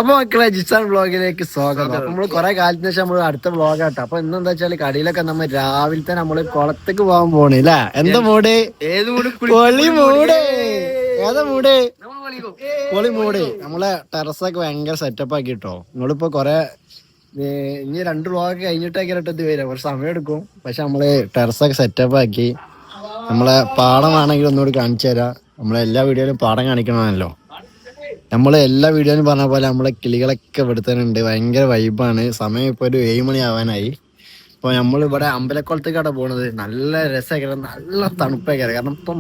അപ്പൊ മക്കളെ ജിസാൻ വ്ളോഗിലേക്ക് സ്വാഗതം. അപ്പൊ നമ്മള് കൊറേ കാലത്തിന് ശേഷം നമ്മള് അടുത്ത വ്ളോഗാട്ടോ. അപ്പൊ ഇന്നെന്താ വെച്ചാല് കടയിലൊക്കെ നമ്മൾ രാവിലെ തന്നെ നമ്മള് കുളത്തേക്ക് പോകാൻ പോണേ അല്ലേ? എന്താ മൂട്? പൊളി മൂട്. ഏതാ മൂട്? പൊളി മൂട്. നമ്മളെ ടെറസൊക്കെ ഭയങ്കര സെറ്റപ്പ് ആക്കിട്ടോ. നിങ്ങളിപ്പോ കൊറേ ഇനി 2 വ്ളോഗ് കഴിഞ്ഞിട്ടൊക്കെ ഇത് വരാം. കുറച്ച് സമയം എടുക്കും. പക്ഷെ നമ്മള് ടെറസൊക്കെ സെറ്റപ്പ് ആക്കി. നമ്മളെ പാടമാണെങ്കിൽ ഒന്നുകൂടി കാണിച്ചു തരാം. നമ്മളെ എല്ലാ വീഡിയോയിലും പാടം കാണിക്കണമല്ലോ. നമ്മള് എല്ലാ വീഡിയോയിലും പറഞ്ഞ പോലെ നമ്മളെ കിളികളൊക്കെ ഇവിടുത്തന്നുണ്ട്. ഭയങ്കര വൈബാണ്. സമയം ഇപ്പൊ ഒരു 7 മണി ആവാനായി. അപ്പൊ നമ്മളിവിടെ അമ്പലക്കുളത്തേക്കാണ് പോണത്. നല്ല രസമായിരിക്കും, നല്ല തണുപ്പായിരിക്കും. കാരണം ഇപ്പൊ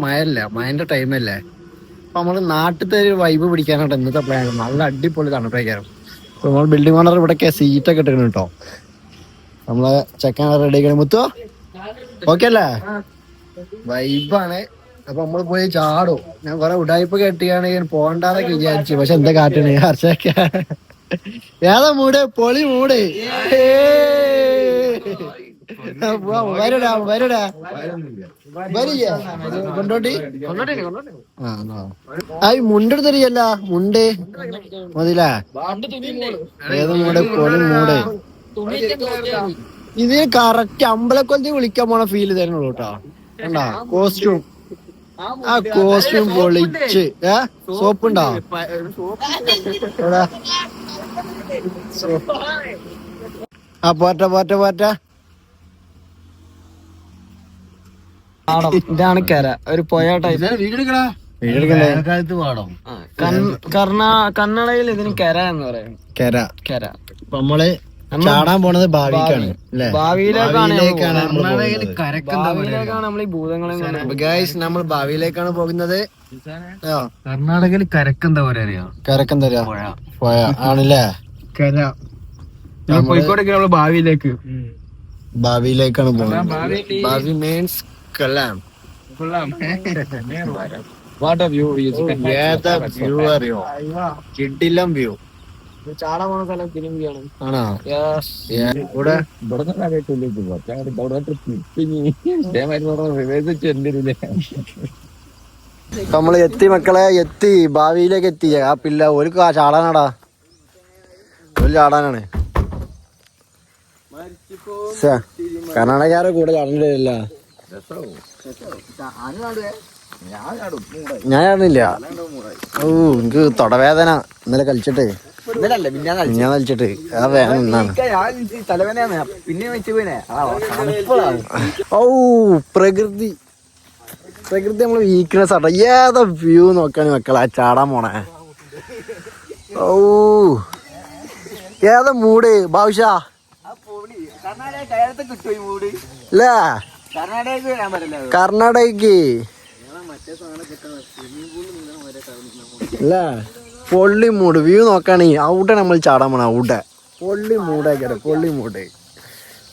മഴന്റെ ടൈമല്ലേ. അപ്പൊ നമ്മള് നാട്ടിലത്തെ ഒരു വൈബ് പിടിക്കാനായിട്ട് ഇന്നത്തെ പ്ലാൻ. നല്ല അടിപൊളി തണുപ്പായിരിക്കും. അപ്പൊ നമ്മൾ ബിൽഡിംഗ് ഓണർ ഇവിടെയൊക്കെ സീറ്റൊക്കെ ഇട്ടിരുന്നു കേട്ടോ. നമ്മളെ ചെക്കൻ റെഡി ആക്കണം. മുത്തോ ഓക്കെ അല്ലേ? വൈബാണ്. അപ്പൊ നമ്മള് പോയി ചാടും. ഞാൻ കൊറേ ഉടായ്പ കെട്ടിയാണെങ്കിൽ പോകണ്ടെന്നൊക്കെ വിചാരിച്ചു. പക്ഷെ എന്താ കാട്ടണേ ഹർഷൊക്കെ. ഏതാ മൂട്? പൊളി മൂട്. കൊണ്ടോട്ടി മുണ്ടെടുത്തരിയല്ല. മുണ്ട് മതിലേ? ഏത് മൂട്? പൊളി മൂട്. ഇതിന് കറക്റ്റ് അമ്പലക്കൊലത്തിൽ വിളിക്കാൻ പോണ ഫീല് തരുന്നുള്ളൂ കേട്ടോ. കണ്ടാ കോസ്റ്റ്യൂം? ആ കോസ്റ്റ്യൂം പൊളിച്ച്. സോപ്പുണ്ടോ? ആ പോറ്റ പോറ്റ പോറ്റ. ഇതാണ് കര. ഒരു പൊയ ടൈപ്പ്. കർണാടകയിൽ ഇതിന് കര എന്ന് പറയും. കര കര. അപ്പൊ നമ്മള് ചാടാൻ പോണത് ഭാവിയിലേക്കാണ്. നമ്മൾ ഈ ഭൂതങ്ങളെ നമ്മൾ ഭാവിയിലേക്കാണ് പോകുന്നത്. കർണാടകയിൽ കരക്കെന്താ പറയാ? കരക്കെന്താ പോയ ആണല്ലേ? കര. കോഴിക്കോടൊക്കെ നമ്മള് ഭാവിയിലേക്കാണ് പോകുന്നത്. ഭാവി മീൻസ് കൊല്ലാം. വാട്ട് വ്യൂ അറിയോ? കിടിലം വ്യൂ. ചാടാൻ പോണ സ്ഥലം തിരുമ്പിയാണ്. ആണോ? ഇവിടെ നമ്മള് എത്തി മക്കളെ, എത്തി. ഭാവിയിലേക്ക് എത്തി. ആ പിള്ള ഒരു ചാടാനാടാ, ഒരു ചാടാനാണ്. കർണാടകക്കാരെ കൂടെ ചാടേണ്ടില്ല. ഞാൻ ചാടുന്നില്ല. ഓ എനിക്ക് തൊടവേദന ഇന്നലെ കളിച്ചിട്ട്. ഞാൻ കളിച്ചിട്ട് ആ വേദന നിന്നാണ്. ഓ പ്രകൃതി നമ്മള് വീക്ക്നെസ് ആട്ടോ. ഏതാ വ്യൂ നോക്കാണ് മക്കളെ ചാടാൻ പോണേ. ഓ ഏതാ മൂട് ഭാവിഷ അല്ലേ? കർണാടകക്ക് അല്ലേ? പൊള്ളി മൂട് വ്യൂ നോക്കാണെങ്കിൽ അവിടെ നമ്മൾ ചാടാൻ പോണ. അവിടെ പൊള്ളി മൂടായിക്കട്ടെ, പൊള്ളി മൂട്.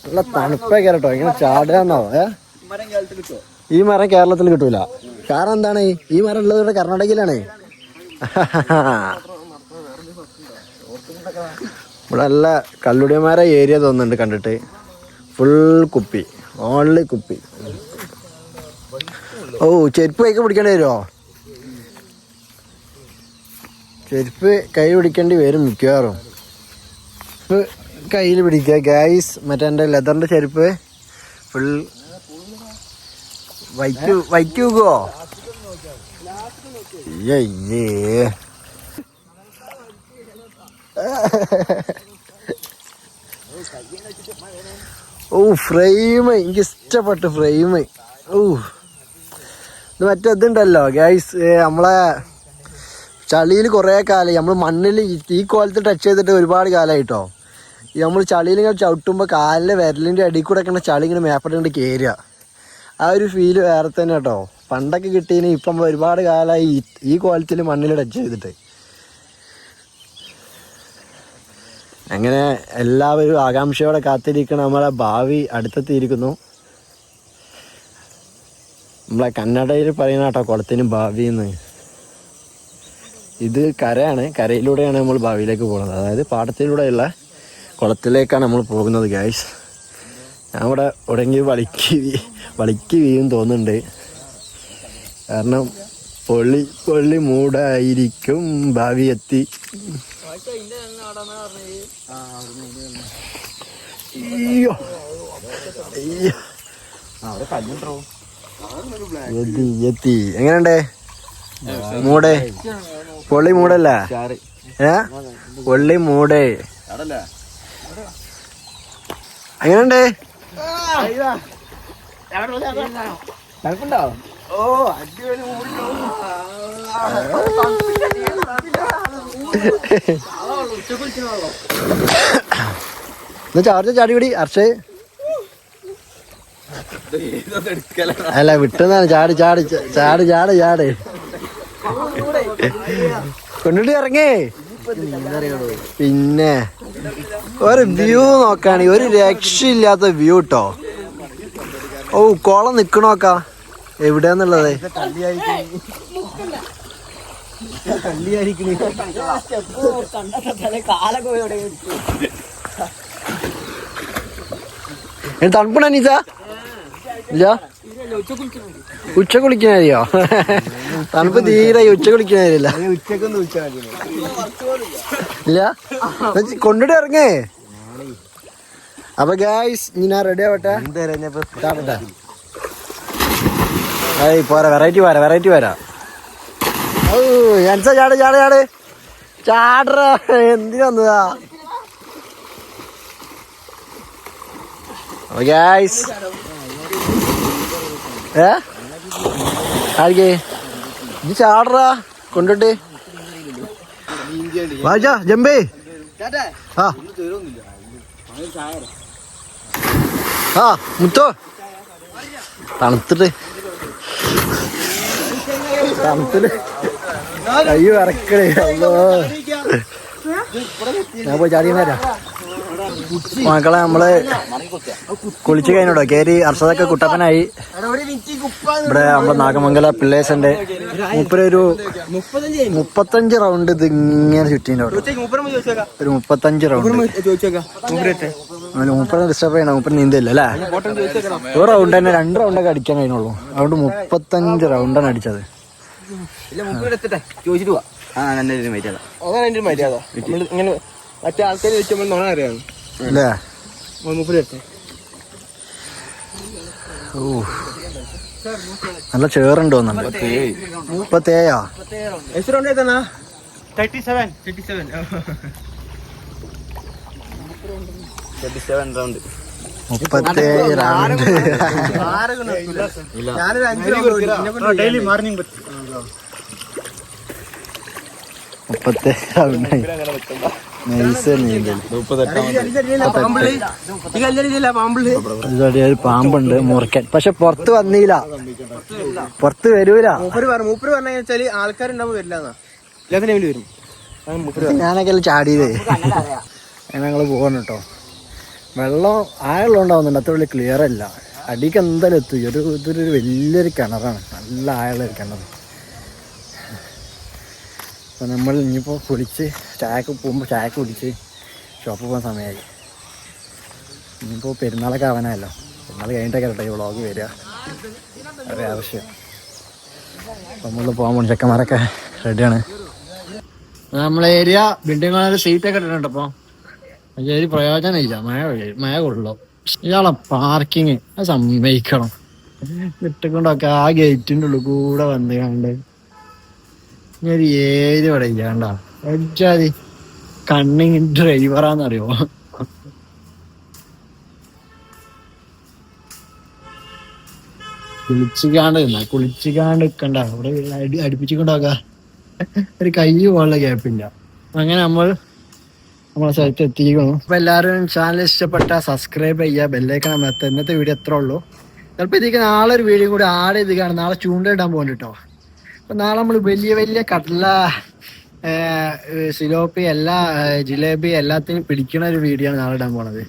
നല്ല തണുപ്പായിക്കരട്ടോ. ഇങ്ങനെ ചാടുകയെന്നോ. ഈ മരം കേരളത്തിൽ കിട്ടൂല. കാരണം എന്താണ്? ഈ മരം ഉള്ളത് ഇവിടെ കർണാടകയിലാണ്. ഇവിടെ നല്ല കല്ലുടിയന്മാരെ ഏരിയ തോന്നുന്നുണ്ട് കണ്ടിട്ട്. ഫുൾ കുപ്പി, ഓൺലി കുപ്പി. ഓ ചെരുപ്പ് കൈക്ക് പിടിക്കേണ്ടി വരുമോ? ചെരുപ്പ് കൈ പിടിക്കേണ്ടി വരും മിക്കവാറും. കയ്യിൽ പിടിക്കുക ഗൈസ്. മറ്റേ എൻ്റെ ലെതറിൻ്റെ ചെരുപ്പ് ഫുൾ വൈറ്റ് വെക്കുവോ? അയ്യേ ഓ ഫ്രെയിം എനിക്ക് ഇഷ്ടപ്പെട്ടു. ഫ്രെയിം ഓ ഇത് മറ്റേതുണ്ടല്ലോ ഗൈസ്, നമ്മളെ ചളിയിൽ കുറേ കാലം നമ്മൾ മണ്ണിൽ ഈ കോലത്തിൽ ടച്ച് ചെയ്തിട്ട് ഒരുപാട് കാലമായിട്ടോ. നമ്മൾ ചളിയിൽ ഇങ്ങനെ ചവിട്ടുമ്പോൾ കാലിലെ വിരലിൻ്റെ അടിയിൽ കൂടെ ഒക്കെ ചളി ഇങ്ങനെ മേപ്പട്ടുകൊണ്ട് കയറുക. ആ ഒരു ഫീല് വേറെ തന്നെ കേട്ടോ. പണ്ടൊക്കെ കിട്ടിയതിന് ഇപ്പം ഒരുപാട് കാലമായി ഈ കോലത്തിൽ മണ്ണിൽ ടച്ച് ചെയ്തിട്ട്. അങ്ങനെ എല്ലാവരും ആകാംക്ഷയോടെ കാത്തിരിക്കണം. നമ്മളെ ഭാവി അടുത്തെത്തിയിരിക്കുന്നു. നമ്മളെ കന്നഡയിൽ പറയുന്ന കേട്ടോ കുളത്തിന് ഭാവി എന്ന്. ഇത് കരയാണ്. കരയിലൂടെയാണ് നമ്മൾ ഭാവിയിലേക്ക് പോകുന്നത്. അതായത് പാടത്തിലൂടെയുള്ള കുളത്തിലേക്കാണ് നമ്മൾ പോകുന്നത് ഗൈസ്. ഞാൻ ഇവിടെ ഉടങ്ങി വളിക്ക് വീഴും തോന്നുന്നുണ്ട്. കാരണം പൊള്ളി മൂടായിരിക്കും ഭാവി എത്തി. അയ്യോ എത്തി എങ്ങനെയുണ്ട് മൂടെ പൊള്ളി മൂടല്ല പൊള്ളി മൂടേ എങ്ങനെയുണ്ട് ഓ അടിപൊളി ചാർജ് ചാടിപിടി അർഷേ അല്ല വിട്ടെന്നാണ് ചാടി ചാടി ചാടി ചാടി ചാടി കൊണ്ടിട്ട് ഇറങ്ങേ പിന്നെ ഒരു വ്യൂ നോക്കാണെങ്കിൽ ഒരു രക്ഷയില്ലാത്ത വ്യൂ ട്ടോ. ഓ കുളം നിക്കണോക്കാ എവിടെയാന്നുള്ളത് തണുപ്പണ നീസ ഇല്ല ഉച്ച കുളിക്കാനറിയോ തണുപ്പ് തീരെ ഉച്ച കുളിക്കാനറിയില്ല ഇല്ല കൊണ്ടിട്ട് ഇറങ്ങേ. അപ്പൊ ഗായ്സ് ഇനി ഞാൻ റെഡി ആവട്ടെ പോരാ വെറൈറ്റി പോരാ. ഓ ഞാൻസാ ചാട് ചാട് ചാട് ചാടറ എന്തിനു വന്നതാ. ഗായ്സ് ആർക്കേ ഇത് ചാടറ കൊണ്ടിട്ട് വാജാ ജമ്പേ. ആ മുത്തോ തണുത്തിട്ട് കയ്യോ ഇറക്കണേ. അല്ലോ ഞാൻ പോയി ചാടിയാ മക്കളെ നമ്മള് കുളിച്ചു കഴിഞ്ഞോട്ടോ കേറി അർഷതൊക്കെ കുട്ടപ്പനായി. ഇവിടെ നമ്മളെ നാഗമംഗല പിള്ളേഴ്സിന്റെ മൂപ്പരൊരു 35 റൗണ്ട് ഇത് ഇങ്ങനെ ചുറ്റിൻ്റെ ഒരു 35 റൗണ്ട്. മൂപ്പരെ ഡിസ്റ്റർബ് ചെയ്യണം, മൂപ്പര് നീന്തല്ല അല്ലേ. ഒരു റൗണ്ട് തന്നെ 2 റൗണ്ടൊക്കെ അടിക്കാൻ കഴിഞ്ഞുള്ളൂ. അതുകൊണ്ട് 35 റൗണ്ടാണ് അടിച്ചത്. മറ്റേ ആൾക്കാർ വെച്ചുമ്പോൾ നോണ അറിയാം അല്ലേ. ഓ നല്ല ചേറുണ്ട് തോന്നുന്നുണ്ട്. 37 റൗണ്ട് 37 റൗണ്ട് നൈസ് നീന്തൽ. ഒരു പാമ്പുണ്ട് മുറിക്കാൻ, പക്ഷെ പുറത്ത് വന്നില്ല, പുറത്ത് വരൂല. ആൾക്കാരുണ്ടാവും വരും. ഞാനൊക്കെ ചാടിയതേ. ഞങ്ങള് പോകണം കേട്ടോ. വെള്ളം ആഴമുണ്ടാവുന്നുണ്ട്, അത്ര വലിയ ക്ലിയർ അല്ല. അടിക്ക് എന്തായാലും എത്തും. ഇതൊരു വലിയൊരു കിണറാണ്, നല്ല ആഴമുള്ള കിണർ. അപ്പോൾ നമ്മൾ ഇനിയിപ്പോൾ കുളിച്ച് ചായക്ക് പോകുമ്പോൾ ചായക്ക് കുടിച്ച് ഷോപ്പിൽ പോകാൻ സമയമായി. ഇനിയിപ്പോൾ പെരുന്നാളൊക്കെ ആവാനായല്ലോ. പെരുന്നാൾ കഴിഞ്ഞിട്ടൊക്കെ കേട്ടോ ഈ വ്ളോഗ് വരിക. വളരെ ആവശ്യം. അപ്പോൾ നമ്മൾ പോകാൻ പോകുന്ന ചെക്കന്മാരൊക്കെ റെഡിയാണ്. നമ്മളെ ഏരിയ ബിൽഡിങ്ങുകളിൽ സീറ്റൊക്കെ ഇട്ടിട്ടുണ്ട്. അപ്പോൾ ഒരു പ്രയോജനമില്ല, മഴ കൊള്ളു. ഇയാളെ പാർക്കിങ് അത് സമ്മതിക്കണം. വിട്ടുകൊണ്ടൊക്കെ ആ ഗേറ്റിൻ്റെ ഉള്ളിൽ കൂടെ വന്ന് കണ്ട് ഒരു ഏരിയ ഇവിടെ ഇല്ലാണ്ട വെച്ചാതി കണ്ണിങ് ഡ്രൈവറാന്നറിയോ. കുളിച്ചിക്കാണ്ട് നിക്കണ്ട അവിടെ അടുപ്പിച്ചിക്കൊണ്ടാക്ക. ഒരു കൈ പോലുള്ള ഗ്യാപ്പില്ല. അങ്ങനെ നമ്മളെ സ്ഥലത്ത് എത്തിക്കുന്നു. അപ്പൊ എല്ലാവരും ചാനൽ ഇഷ്ടപ്പെട്ട സബ്സ്ക്രൈബ് ചെയ്യുക, ബെല്ലൈക്കൺ അമർത്തുക. ഇന്നത്തെ വീഡിയോ എത്ര ഉള്ളൂ. ചിലപ്പോൾ ഇതിക്ക് നാളെ ഒരു വീഡിയോ കൂടി ആഡ് ചെയ്ത് കാണും. നാളെ ചൂണ്ടയിടാൻ പോകുന്നു കേട്ടോ. അപ്പൊ നാളെ നമ്മൾ വലിയ കടല, സിലോപ്പി, ജിലേബി എല്ലാത്തിനും പിടിക്കണ ഒരു വീഡിയോ ആണ് നാളെ ഇടാൻ പോണത്.